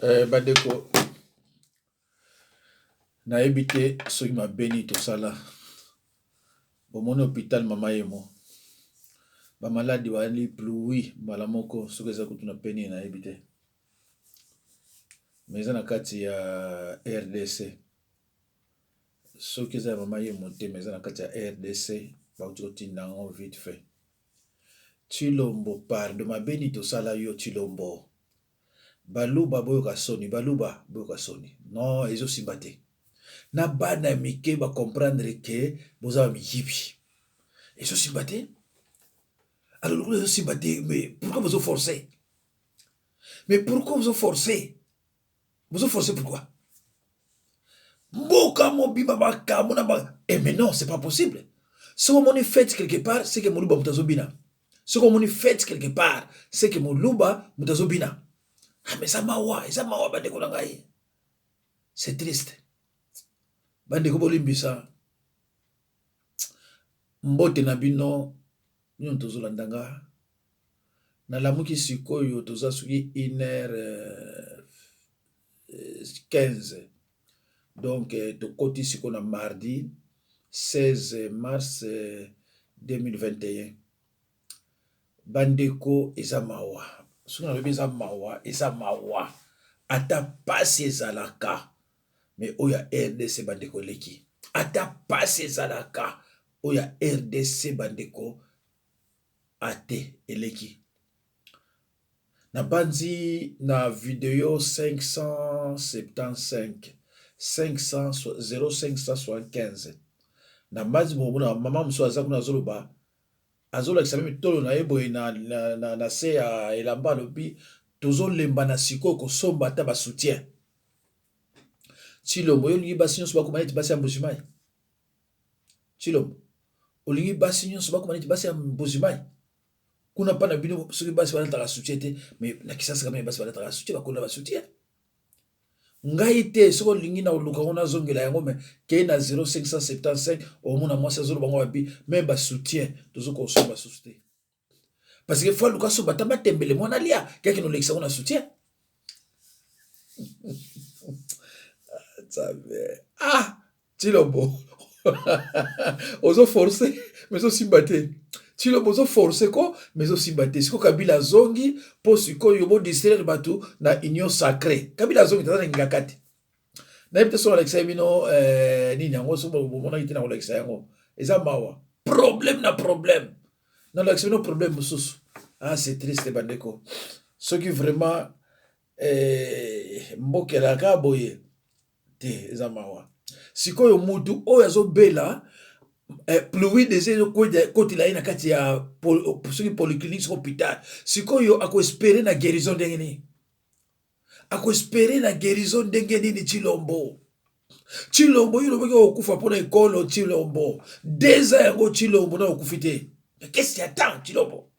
Bandeko, nayebi te soki mabeni tosala bomoni hôpital mama yemo bamaladi wali pluwi mbala moko soki eza kutuna peni nayebi te, mais eza na kati ya RDC. Soki eza ya mama yemo te, mais eza na kati ya RDC bauti kotinda yango vite fait. Chilombo, pardon, mabeni tosala yo Chilombo. Baluba boyoka soni, baluba boyoka soni. Non, ezo simba te. Na bana mike ba comprendre que boza miyibi. Ezo simba te. Alors le ezo simba te, mais pourquoi vous forcez? Mais pourquoi vous forcez? Vous forcez pourquoi? Mboka mobima baka mona ba. Eh mais non, c'est pas possible. Si on est fait quelque part, c'est que moluba mutazobina. Si on est fait quelque part, c'est que moluba mutazobina. Ah mais ça mawa bandeko na ngai. C'est triste. Bandeko bolimbisa. Mbote na bino nyon tozolandanga. Na lamuki sikoyo toza suki 1h15. Donc tokoti siko na mardi 16 mars 2021. Bandeko eza mawa. Soki na eza mawa. Ata pasi ezalaka. Mais oya RDC bandeko leki. Ata pasi ezalaka. Oya RDC bandeko ate eleki. Na banzi na video 575 0575 na banzi mobuna mama mso aza kuna zoloba azola kisame tolo na eboye na se ya elamba lobi tozo lemba na siko ko somba ta ba soutien. Chilombo olingi basi nyonso bakoma neti basi ya mbozimai. Chilombo olingi basi nyonso bakoma neti basi ya mbozimai. Kuna pa na bino soki basi balataka soutien te, mais na kisasa kama basi balataka soutien bakola ba soutien. Ngai te soko lingi na oluka ona zongela yango me ke na 0575 omona mwasi azolo bango babi même ba soutien tozo ko somba soutien. Parce que fois luka so batamba tembele mwana lia kaki no lekisa ona soutien. Ah, Chilombo. Ozo forcer mais aussi batté. Chilombo ozo forcer ko mais aussi batté. Siko Kabila zongi po siko yobo distraire batu na union sacrée. Kabila zongi tata ngakati. Na yebite so Alexa bino nini yango so bomona ite na Alexa yango. Eza mawa. Problème na problème. Na Alexa bino problème mususu. Ah, c'est triste bandeko. Ce qui vraiment mbokela ka boye te eza mawa. Sikoyo mutu oyo azobela pluie des côté la ina kati ya soki polyclinique hôpital. Sikoyo ako espérer na guérison ndenge nini? Ako espérer na guérison ndenge nini Chilombo? Chilombo yolo baki okufa pona ekolo Chilombo. 2 ans yango Chilombo na okufite. Mais qu'est-ce qu'il y a tant Chilombo?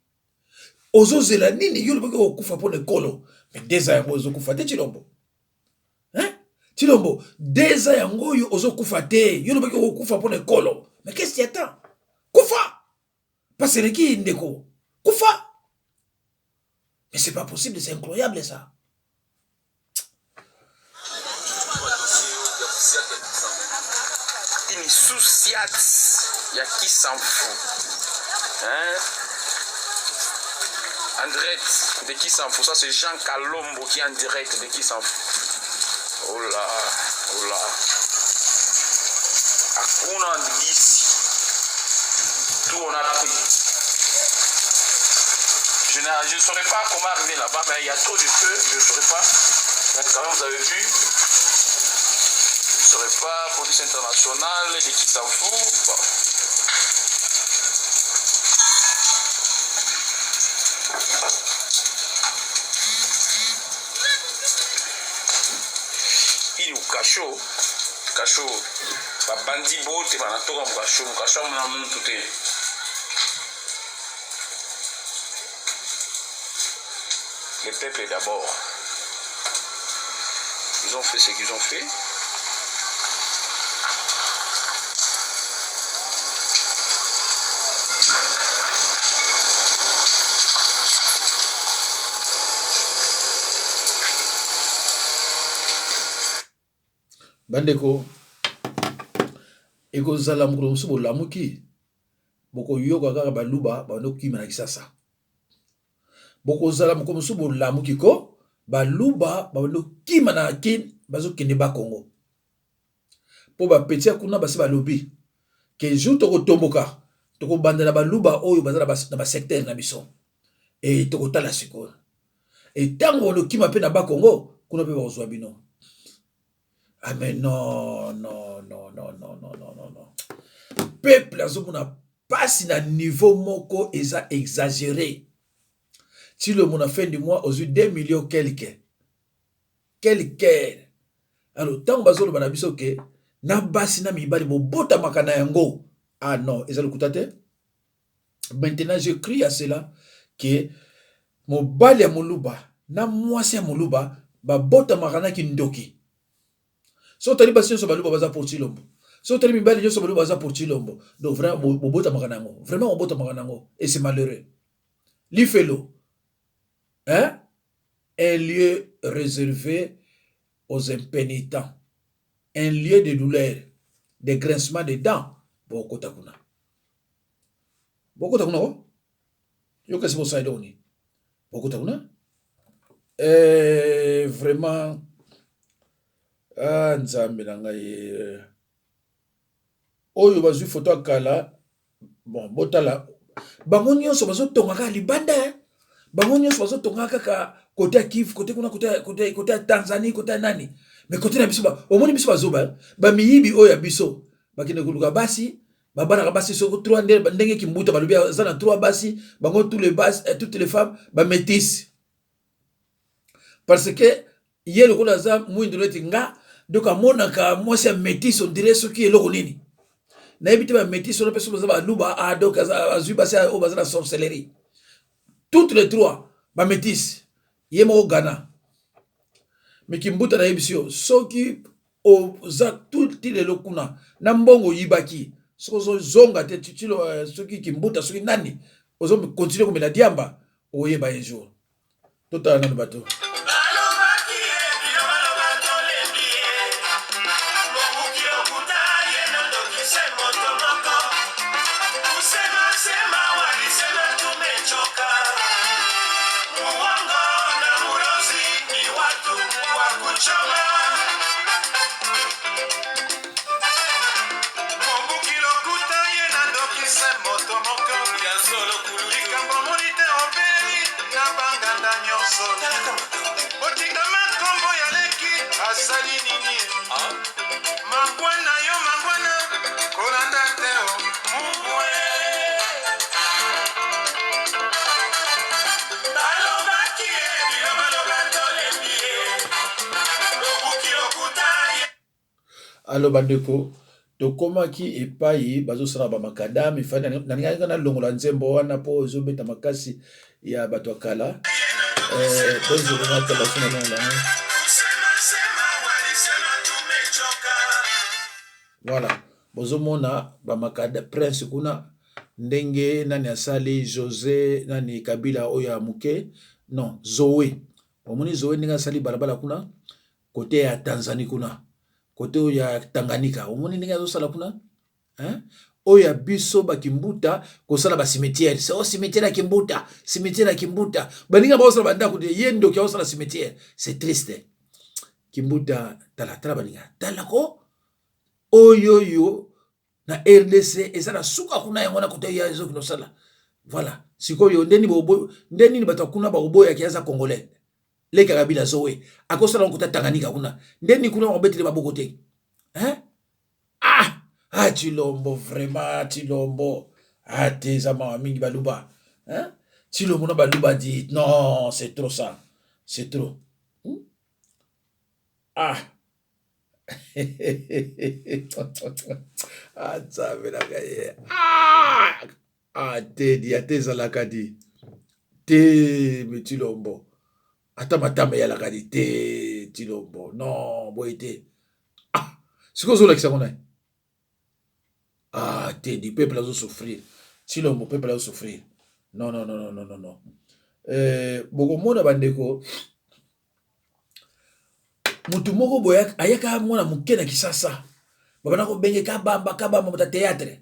Ozo zela nini yolo baki okufa pona ekolo? Mais 2 ans yango ozo kufa te Chilombo. Chilombo, 2 ans yango yo ozo kufa te, yo lobaki okufa pona ekolo. Mais qu'est-ce qu'il y a tant? Kufa! Parce que qui ndeko? Kufa! Mais c'est pas possible, c'est incroyable ça. Une souciate, il y a qui s'en fout. Hein? En direct de qui s'en fout, ça c'est Jean Kalombo qui est en direct de qui s'en fout. Oh là, oh là. Hakuna d'ici. Tout on a pris. Je ne saurais pas comment arriver là-bas, mais il y a trop de feu, je ne saurais pas. Mais quand même, vous avez vu, je ne saurais pas, police internationale, de qui s'en fout. Bon. Kasho babandi bote banatoka mukasho muna muntu te. Le peuple d'abord. Ils ont fait ce qu'ils ont fait. bandeko ekozala mokolo mosusu bolamuki bokoyoka kaka baluba bandokima na kisasa bokozala mokolo mosusu bolamuki ko baluba bandokima na kini bazokende bakongo mpo bapeti ya kuna basi balobi ke jour tokotomboka tokobanda na baluba oyo baza na basecteur na biso e tokotala sikoyo ntango bandokima mpe na bakongo kuna mpe bakozwa bino. Ah mais non, non, non, non, non, non, non, non, non. Peuple azomona passe na niveau moko eza exagéré. Si le monde a fin du mois aux 2 millions quelques. Quelques. Alors tant bazo le banabiso ke na basi na mibali bo bota makana yango. Ah non, eza le kutate. Maintenant je crie à cela que mobali ya moluba na mwasi ya moluba ba bota makana ki ndoki. So tali basi so baluba baza pour Chilombo. So tali mibali so baluba baza pour Chilombo. Donc vraiment bobota makanango. Vraiment bobota makanango et c'est malheureux. L'ifelo. Hein? Un lieu réservé aux impénitents. Un lieu de douleur, de grincement de dents. Bokota kuna. Bokota kuna ko? Yo kasi bo saïdo ni. Bokota kuna? Vraiment nzambe na ngai oyo bazwi photo akala bon botala bango nyonso bazotongaka libanda bango nyonso bazotongaka kaka kote ya Kivu kote kuna kote ya Tanzanie kote ya nani mais kote na biso omoni biso bazoba bamiyibi oyo ya biso bakende koluka basi babana basi soko 3 ndenge kimbuta balobi za na 3 basi bango toutes les femmes ba métis parce que yelo kola za mwindo leti nga donc amonaka mwasi ya métis on dirait ce qui est eloko nini na ebite ba métis on peut ba luba a donc azui basi o baza na sorcellerie toutes les 3 ba métis yemo Ghana mais kimbuta na ebisio soki o za tout le lokuna na mbongo yibaki soko zonga te tilo soki kimbuta soki nani ozo continuer comme la diamba oyeba un jour totala nanu bato. Allo bandeko tokomaki epai bazosala ba makadam ifani naningaka na longola nzembo wana po ozobeta makasi ya bato akala bonzo na tabasuna longola voilà bozomona ba makada prince kuna ndenge nani asali José nani Kabila oya muke non Zoé omoni Zoé ndenge asali balabala kuna kote ya Tanzanie kuna kote ya Tanganyika omoni ndenge azosala kuna hein oya biso bakimbuta kosala ba cimetière c'est au cimetière ya Kimbuta baninga bazosala banda ko yendo ki osala cimetière c'est triste Kimbuta tala baninga tala ko oyo na RDC ezala suka kuna yango na kote ya ezo kinosala voilà sikoyo ndeni bato kuna ba oboya ya kiaza congolais leka Kabila Zoé akosala nkota Tanganyika kuna ndeni kuna obetele baboko te hein Chilombo vraiment Chilombo teza mawa mingi baluba hein Chilombo na baluba dit non c'est trop ça c'est trop nzambe na ngai tedi atezalaka di te me Chilombo ata matama eyalaka di te Chilombo non boye te sikoyo ozolakisa ngo naye tedi peuple azosouffrir Chilombo peuple azosouffrir non bokomona bandeko mutu moko boya ayaka mwana muke na Kisasa babana ko benge kabamba mota théâtre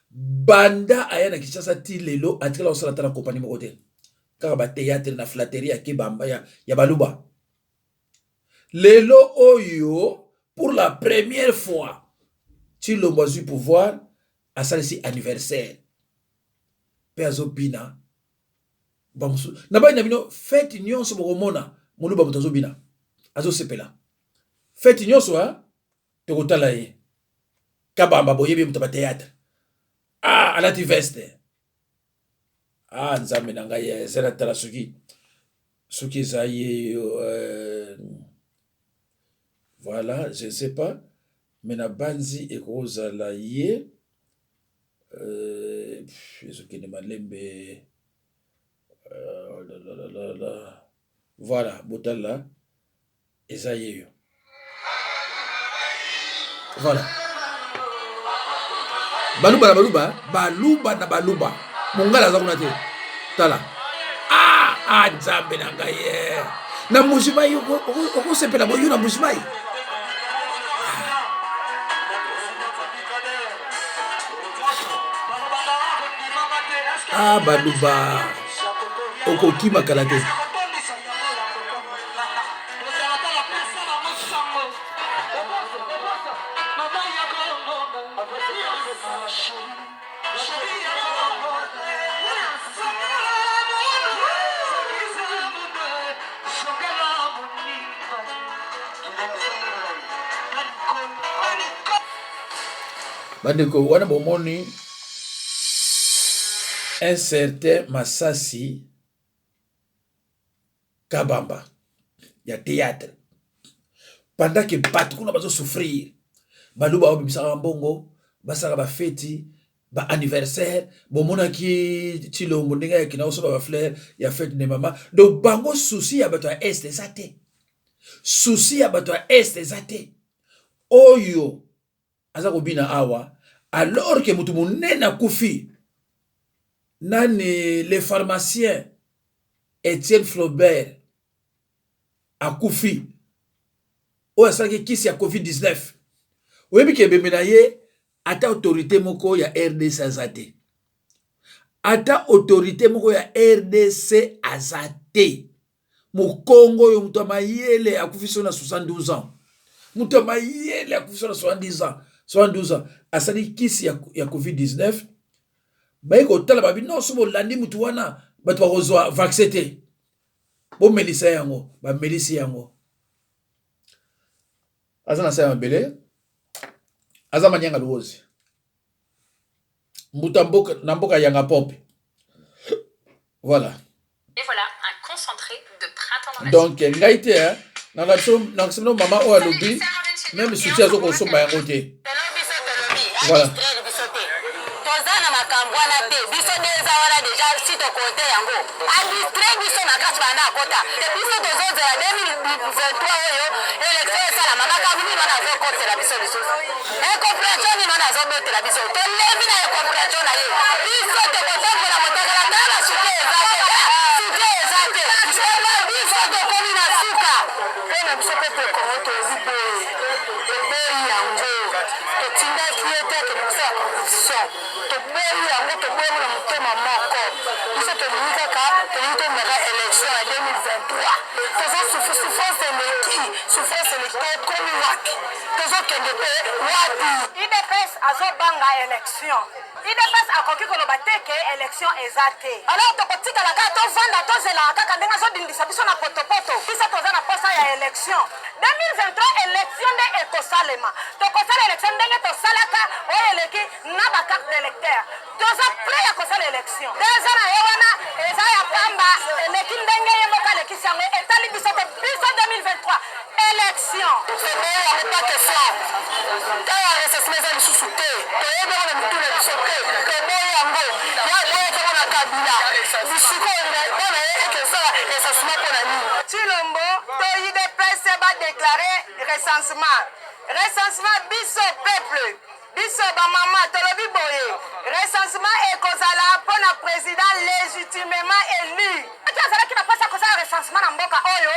banda aya na Kisasa ti lelo atikala osala tala compagnie moko te kaka ba théâtre na flatterie ya kebamba ya baluba lelo oyo pour la première fois Tshilombo azwi pouvoir asalisi anniversaire pe azobina bamusu na bai na bino fête nyonso bokomona moluba moto azobina azosepela fête nyonso tokotala ye kabamba boyebi moto ba théâtre alati veste nzambe na ngai ezala tala soki eza ye voilà je ne sais pas mais na banzi ekozala ye ezokende malembe voilà botala eza yeyo voilà baluba na baluba mongala aza kuna te tala nzambe na ngai ye na mujimai okosepela boyo na mujimai baluba okokima kala te bandeko wana bomoni un certain Masasi Kabamba ya théâtre pendant que bato kuna bazo souffrir baluba obimisa mbongo basaka ba fête ba anniversaire bomona ki Tshilombo ndinga ya kina osoba ba fleur ya fête de mama donc bango souci ya bato ya est ezate souci ya bato ya est ezate oyo aza kobina awa alors que mutu munene akufi nani le pharmacien Etienne Flaubert akufi oyo asalaki kisi ya COVID-19 oyebi ke bemena ye ata autorité moko ya RDC azate ata autorité moko ya RDC azate mukongo yo mutu amayele akufi so na 72 ans mutu amayele akufi so na 72 ans asali kisi ya COVID-19 bayi kotala babi non sobo landi mutu wana bato bakozwa vaccin te bomelisa yango bamelisi yango aza na sa ya mabele aza manyanga luozi mbuta na mboka yanga pompe voilà et voilà un concentré de printemps dans la donc ngai te na sino mama o alobi même soutien zo ko somba yango te voilà IDPS azobanga élection. IDPS akoki koloba te ke élection eza te. Alors tokotikala kaka tovanda tozela kaka ndenge azodindisa biso na potopoto biso toza na posa ya élection. 2023 élection nde ekosalema. Tokosala élection ndenge tosalaka oyo eleki na bakarte d'électeur. Toza prêt ya kosala élection. Déjà na ye wana eza ya pamba eleki ndenge ye moko alekisi yango etali biso te biso 2023 élection. Pas que ça. Tshilombo to IDPS ba déclarer recensement biso peuple biso ba mama tolobi boye recensement ekozala pona président légitimement élu. Ati azala ki na pasa kozala recensement na mboka oyo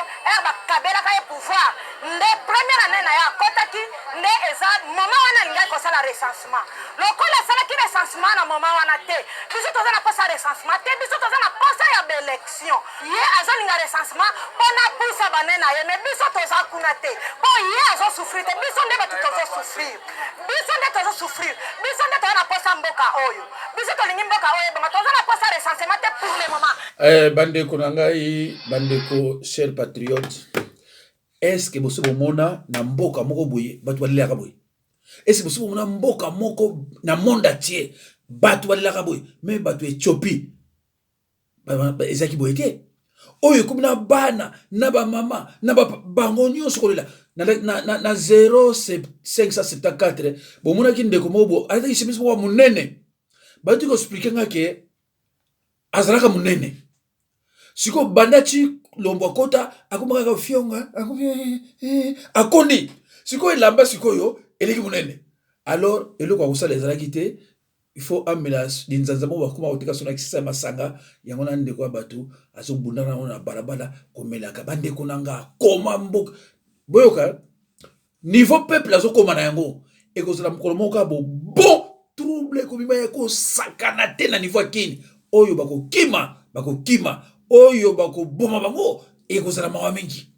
bakabelaka ye pouvoir nde première année na ye akotaki nde eza moma wana alingaki kosala recensement lokola asalaki recensement na moma wana te biso toza na posa recensement te biso toza na posa ya baélection ye azolinga recensement mpona pusa bane na ye me biso toza kuna te mpo ye azosouffrir te biso nde bato tozosouffrir biso nde tozosouffrir biso nde toza na posa mboka oyo biso tolingi mboka oyo bongo toza na posa recensement te pour le moment. Bandeko na ngai, bandeko cher patriote, est-ce que boso bomona na mboka moko boye bato balelaka boye? Est-ce que boso bomona mboka moko na monde entier bato balelaka boye? Mais bato Éthiopie ezaki boye te. Oyo komi na bana na ba mama na bango nyonso kolela na 0574 bomonaki ndeko mobo alaki chemise moko munene bato ko expliquer ngake azalaka munene siko bandati lombo kota akomaka ka fionga akoni siko elamba siko yo eleki munene alors eloko akosala ezalaki te il faut amela dinzanza mo bakoma oteka sona kisisa masanga yango na ndeko ya bato azobundana na balabala komelaka bandeko nanga koma mboka boyoka niveau peuple azokoma na yango ekozala mokolo moko bon trouble komima ya kosakana te na niveau akini oyo bakokima oyo bakoboma bango ekozala mawa mingi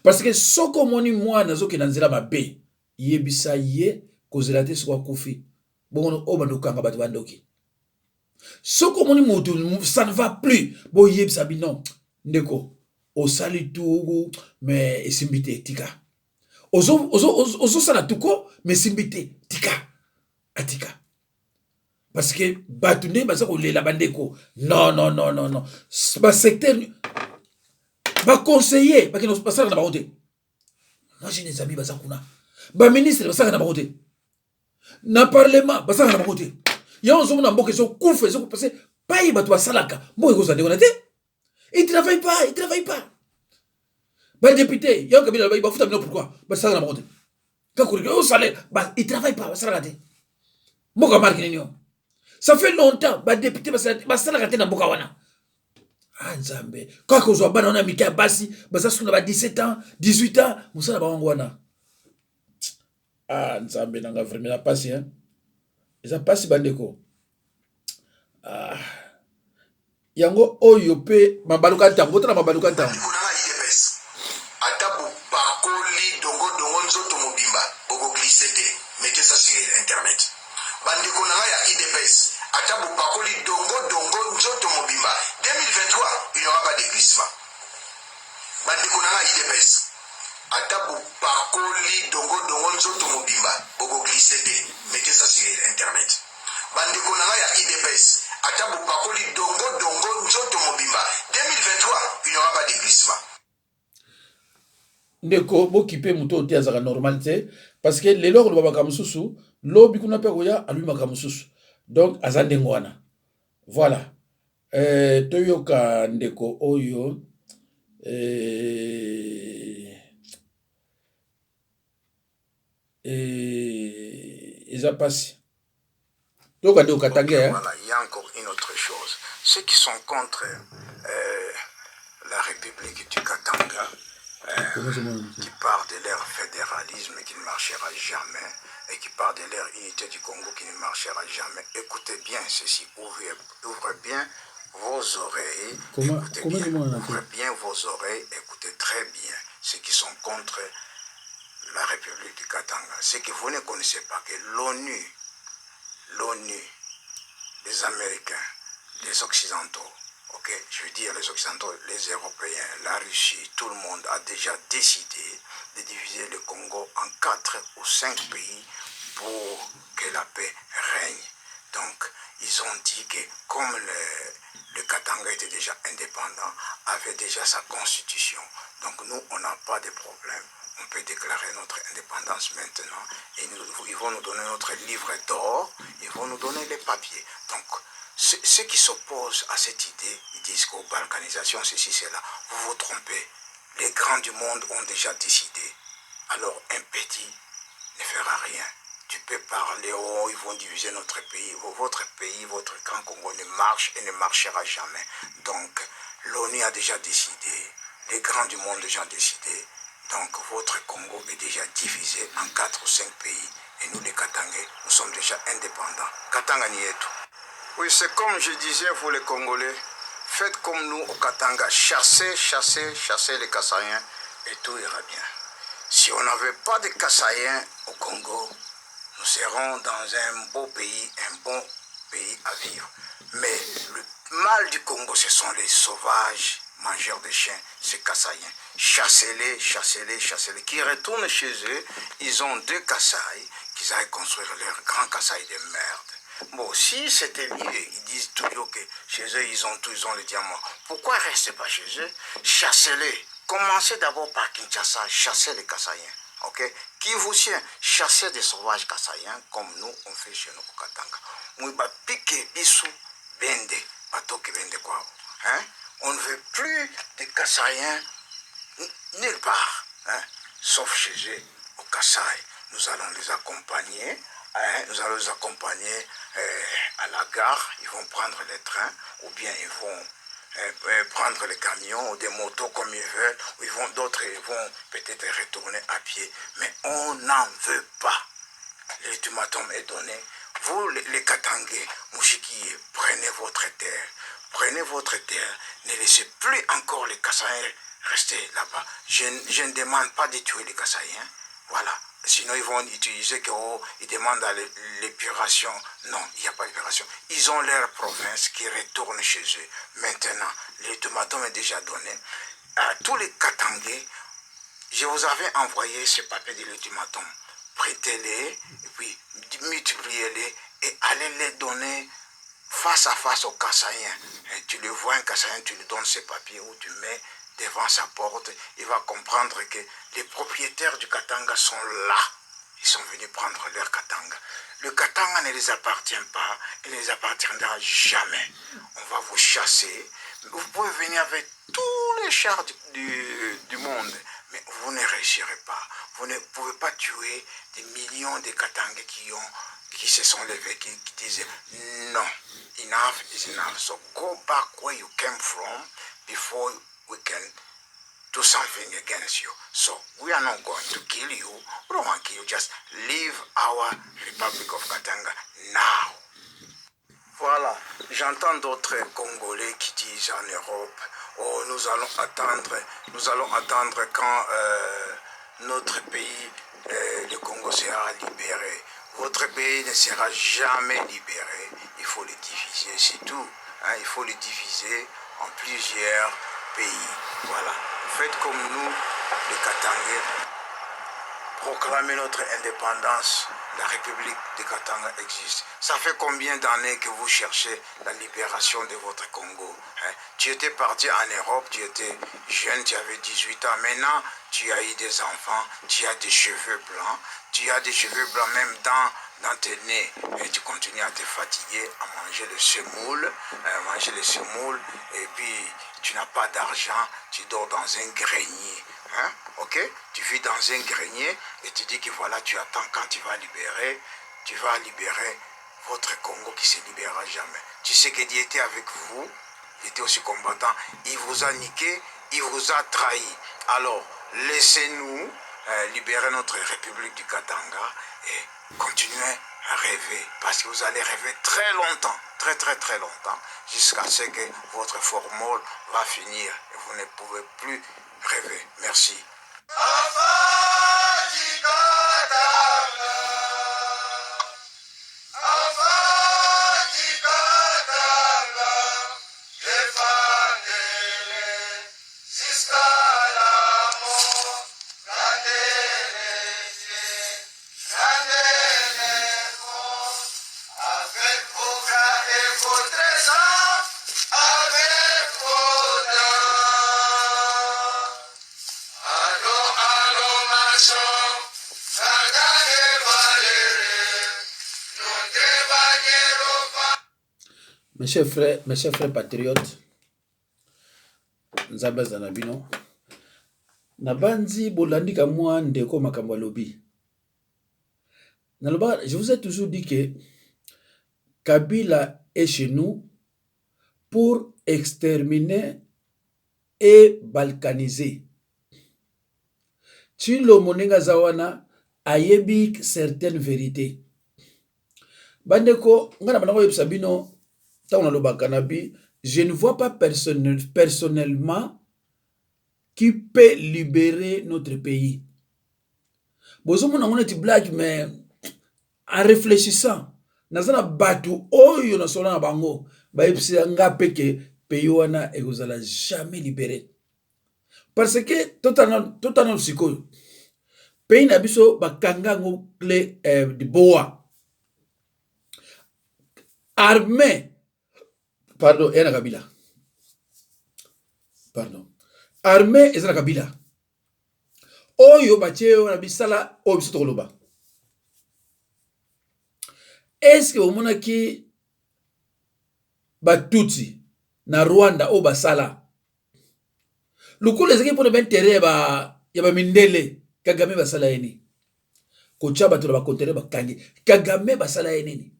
parce que soko moni mwana azokenda nzela mabe yebisa ye kozela te soko akufi bongo o bandokanga bato bandoki soko moni moto ça ne va plus bo yebisa bino ndeko osali tugu mais esimbite tika ozo sala tuko mais simbite tika atika parce que bato nde baza kolela bandeko non secteur conseiller bakino basala na bango te moi j'ai des amis baza kuna ministre basala na bango te na parlement basala na bango te ya ozomona mboka ezokufa ezokopase pai bato basalaka mboka ekozala ndeko na te il travaille pas badéputé ya kabila bafuta bino pourquoi basala na bango te kakoleka o salaire il travaille pas basala na te mboka marque nini yo. Ça fait longtemps badéputé basalaka te na mboka wana nzambe kaka ozwa bana wana mike ya basi baza soki na ba 17 ans 18 ans mosala bango wana nzambe nanga vraiment na pasi eza pasi bandeko yango oyo pe mabaluka ntango botala mabaluka ntango ata bopakoli dongo nzoto mobimba bokoglise te mete ça sur internet bandeko na ngai ya IDPS ata bopakoli dongo nzoto mobimba 2023 il n'y aura pas de glissement bandeko na ngai IDPS ata bopakoli dongo nzoto mobimba bokoglise te mete ça sur internet bandeko na ngai ya IDPS ata bopakoli dongo nzoto mobimba 2023 il n'y aura pas de glissement ndeko bokipe muto te azaka normal te parce que lelo ko babaka mususu lobi kuna pe koya alumaka mususu donc azande ngwana voilà toyoka ndeko oyo eza pasi toyoka ndeko katange voilà, il y a encore une autre chose ceux qui sont contre la République du Katanga qui parlent de leur fédéralisme qui ne marchera jamais et qui parlent de leur unité du Congo qui ne marchera jamais. Écoutez bien ceci, ouvrez bien vos oreilles, ouvrez bien vos oreilles, écoutez très bien ceux qui sont contre la République du Katanga. Ce que vous ne connaissez pas, que l'ONU, les Américains, les Occidentaux, ok, je veux dire les Occidentaux, les Européens, la Russie, tout le monde a déjà décidé de diviser le Congo en 4 ou 5 pays pour que la paix règne. Donc, ils ont dit que comme le Katanga était déjà indépendant, avait déjà sa constitution, donc nous, on n'a pas de problème. On peut déclarer notre indépendance maintenant et ils vont nous donner notre livre d'or, ils vont nous donner les papiers. Donc, ceux qui s'opposent à cette idée, ils disent qu'aux balkanisations, ceci, cela, vous vous trompez. Les grands du monde ont déjà décidé. Alors un petit ne fera rien. Tu peux parler, oh, ils vont diviser notre pays. Votre pays, votre grand Congo ne marche et ne marchera jamais. Donc, L'ONU a déjà décidé, les grands du monde ont déjà décidé. Donc votre Congo est déjà divisé en 4 ou 5 pays. Et nous les Katangais, nous sommes déjà indépendants. Katanga Nieto. Oui, c'est comme je disais, vous les Congolais, faites comme nous au Katanga, chassez les Kassaïens et tout ira bien. Si on n'avait pas de Kassaïens au Congo, nous serons dans un beau pays, un bon pays à vivre. Mais le mal du Congo, ce sont les sauvages mangeurs de chiens, ces Kassaïens. Chassez-les, qui retournent chez eux. Ils ont 2 Kassaïs, qu'ils aillent construire leur grand Kassaï de merde. Bon, si c'était mieux, ils disent toujours que chez eux, ils ont les diamants. Pourquoi restez pas chez eux? Chassez-les. Commencez d'abord par Kinshasa, chassez les Kassaïens. Ok? Qui vous tient? Chassez des sauvages Kassaïens, comme nous, on fait chez nous au Katanga. Mouiba pique bisou, bende, batoke bende quoi. Hein? On ne veut plus de Kassaïens nulle part, hein? Sauf chez eux, au Kassai. Nous allons les accompagner. Nous allons les accompagner à la gare. Ils vont prendre les trains ou bien ils vont prendre les camions ou des motos comme ils veulent. Ou d'autres vont peut-être retourner à pied. Mais on n'en veut pas. L'ultimatum est donné. Vous, les Katangais, Mouchikiye, prenez votre terre. Prenez votre terre. Ne laissez plus encore les Kassaïens rester là-bas. Je ne demande pas de tuer les Kassaïens. Voilà. Sinon, ils vont utiliser ils demandent à l'épuration. Non, il n'y a pas d'épuration. Ils ont leur province qui retourne chez eux. Maintenant, l'ultimatum est déjà donné. À tous les Katangais, je vous avais envoyé ce papier de l'ultimatum. Prêtez-les, et puis multipliez-les, et allez les donner face à face aux Kassaïens. Et tu le vois, un Kassaïen, tu lui donnes ce papier où tu mets devant sa porte, il va comprendre que les propriétaires du Katanga sont là. Ils sont venus prendre leur Katanga. Le Katanga ne les appartient pas, il ne les appartiendra jamais. On va vous chasser. Vous pouvez venir avec tous les chars du monde, mais vous ne réussirez pas. Vous ne pouvez pas tuer des millions de Katangais qui se sont levés, qui disaient non, enough is enough. So go back where you came from before we can do something against you. So we are not going to kill you. We don't want to kill you. Just leave our Republic of Katanga now. Voilà, j'entends d'autres Congolais qui disent en Europe, oh, nous allons attendre quand notre pays, le Congo, sera libéré. Votre pays ne sera jamais libéré. Il faut le diviser, c'est tout. Hein, il faut le diviser en plusieurs pays. Voilà. Faites comme nous, les Katangais. Proclamez notre indépendance. La République de Katanga existe. Ça fait combien d'années que vous cherchez la libération de votre Congo, hein? Tu étais parti en Europe, tu étais jeune, tu avais 18 ans. Maintenant, tu as eu des enfants, tu as des cheveux blancs. Tu as des cheveux blancs même dans tes nez. Et tu continues à te fatiguer, à manger le semoule, et puis tu n'as pas d'argent, tu dors dans un grenier. Hein? Ok? Tu vis dans un grenier et tu dis que voilà, tu attends quand tu vas libérer votre Congo qui ne se libérera jamais. Tu sais que Dieu était avec vous, il était aussi combattant, il vous a niqué, il vous a trahi. Alors, laissez-nous libérer notre République du Katanga et continuer à rêver, parce que vous allez rêver très longtemps, très longtemps, jusqu'à ce que votre formule va finir et vous ne pouvez plus rêver. Merci. Mes chers frères patriotes, Nzambe Zanabino, Nabanzi Bolandi Kamwa Ndeko Makambo Lobi. Je vous ai toujours dit que Kabila est chez nous pour exterminer est balkanisé. Tshilombo ndenge aza wana ayebi certaines vérités. Bandeko ngana bana koyebisa bino tango nalobaka na bi, je ne vois pas personnellement qui peut libérer notre pays. Bozomona ngona ti blague, mais en réfléchissant nazana batu oyo na solo na bango bayebisa nga peke pays wana ekozala jamais libéré. Parce que totalement sikoyo pays na biso bakanga ngo clé de boa armée, pardon, ena kabila, pardon, armée ezana kabila oyo batie na bisala oyo biso tokoloba. Est-ce que omona ki batuti na Rwanda o basala lukule ezaki mpona baintere ya bamindele Kagame basala ye nini? Kotia bato na bakontere bakangi Kagame basala ye nini?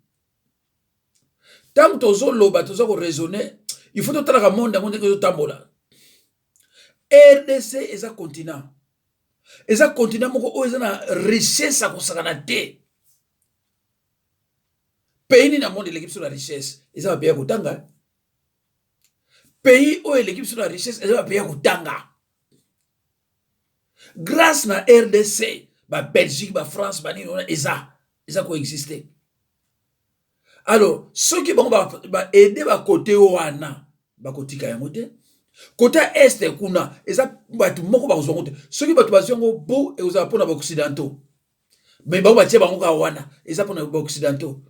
Tango tozoloba toza koraisonner, il faut totalaka monde yango ndenge ezotambola. RDC eza continent. Eza continent moko oyo eza na richesse akosakana te. Pays ni na monde eleki biso na richesse eza bapeyi ya kotanga. Pays oyo eleki biso na richesse eza bapeyi ya kotanga. Grâce na RDC, ba Belgique, ba France, ba nini eza coexister. Alors, ceux qui vont aider ba côté wana, ba kotika yango te. Côté est kuna, eza batu moko ba kozongo te. Ceux qui batu bazongo bo et oza pona ba occidentaux. Mais ba batie bango ka wana, eza pona ba occidentaux.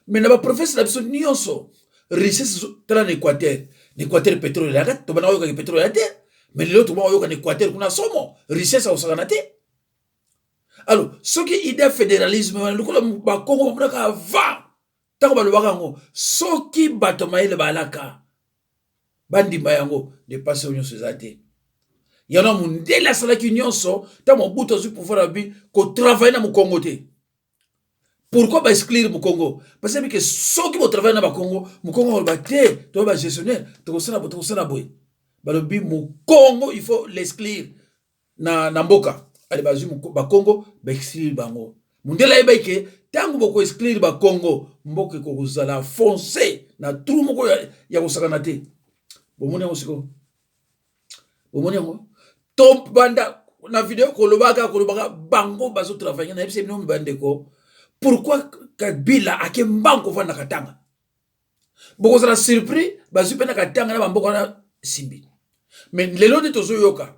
Mais na ba professeur na biso nyonso, richesse tala na Équateur. L'Équateur pétrole la gat, to bana yo ka pétrole la terre. Mais l'autre mois, il y a Équateur qui a son richesse au Saganate. Alors, ce qui est idée fédéralisme, le Congo, va. Tant que ce qui bat le balaka, bandi bayango, de passer au société. Il y en a un dès la salle qui union so, tant mon bout de pouvoir abi, qu'on travaille dans mon Congo. Pourquoi exclure mon Congo? Parce que ceux qui vont travailler dans mon Congo, mon Congo va battre, tu vas gestionnaire, tu vas boy. Balobi mu Congo il faut l'exclure na mboka ali bazu mu ba Congo ba exclure bango mundela ebeke tangu boko exclure ba Congo mboka ko kozala foncer na tout moko ya kosakana te bomone osiko bomone ngo top banda na vidéo kolobaka bango bazo travailler na ebise bino mbandeko. Pourquoi Kabila akembango vanda katanga boko zala surpris bazu pena katanga na bamboka na simbi. Mais lelo de tozo yoka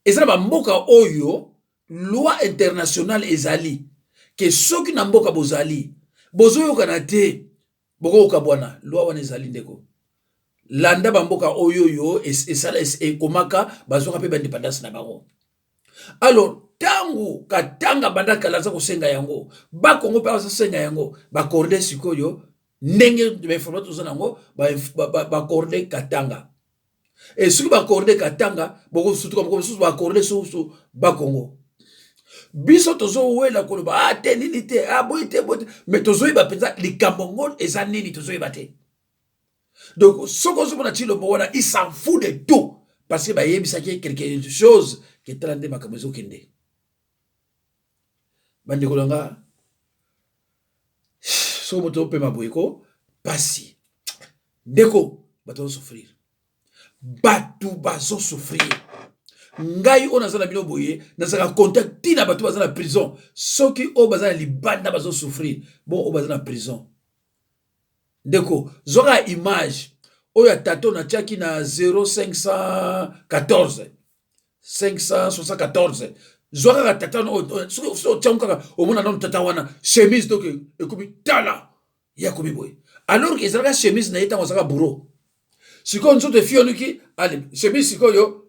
ezala ba mboka oyo loi internationale ezali que ceux qui na mboka bozali bozo yoka na te boko ka bwana loi wana ezali ndeko landa ba mboka oyo yo esala komaka bazoka pe ba indépendance na bango. Alors tangu katanga banda kalaza ko senga yango ba Kongo pa senga yango ba cordé sikoyo ndenge de information zonango ba cordé katanga. Et ceux qui va accorder Katanga, beaucoup surtout comme ceux qui va accorder sous Bakongo. Biso tozo we la koloba ah tenilité ah boité mais tozo iba penza les Cameroun et ça nini tozo iba te. Donc ce qu'on se dit le bon il s'en fout de tout parce que bah il y a quelque chose qui est en train de makamezo kende. Bande kolanga so moto pe maboyeko pasi. Deko bato souffrir. Batu bazo souffrir. Ngai on azana bino boye, nazaka contact tina batu bazana prison. Soki o bazana libanda bazo souffrir. Bon o bazana prison. Deko, zoka image oya tato na tiaki na 0514 574. Zoka tata no so tianka o mona non tata wana chemise donc ekomi tala ya komi boye. Alors que ezaka chemise na eta ngosaka bureau. Siko nso te fionuki allez chemise siko yo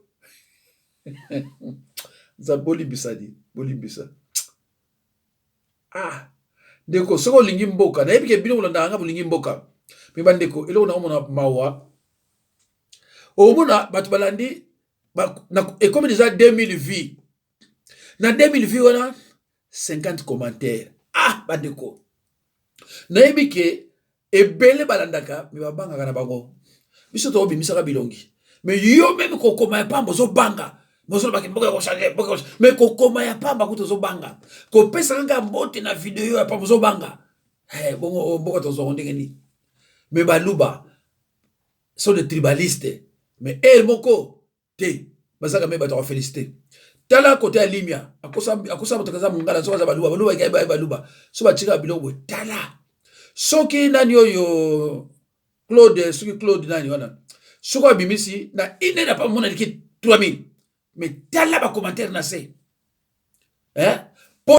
za bolibisa ah deko soko lingi mboka na yebike bino kolanda nga bolingi mboka mi bandeko eloko na omona mawa omona batu balandi na ekomi déjà 2000 vues na 2000 vues wana 50 commentaires ah bandeko na yebike ebele balandaka mi babanga na bango biso to bimisaka bilongi mais yo même kokoma ya pamba zo banga mozo baki mboka ko changer mais kokoma ya pamba kuto zo banga ko pesa nga mbote na video ya pamba zo banga bongo mboka to zo ndenge ni mais baluba sont des tribalistes mais moko te bazaka me bato féliciter tala côté ya limia akosa mutakaza mungala so baza baluba kai baluba so bachika biloko tala soki nani oyo Claude nani wana soko bimisi na ine na pa mona liki 3000 mais tala ba commentaire na se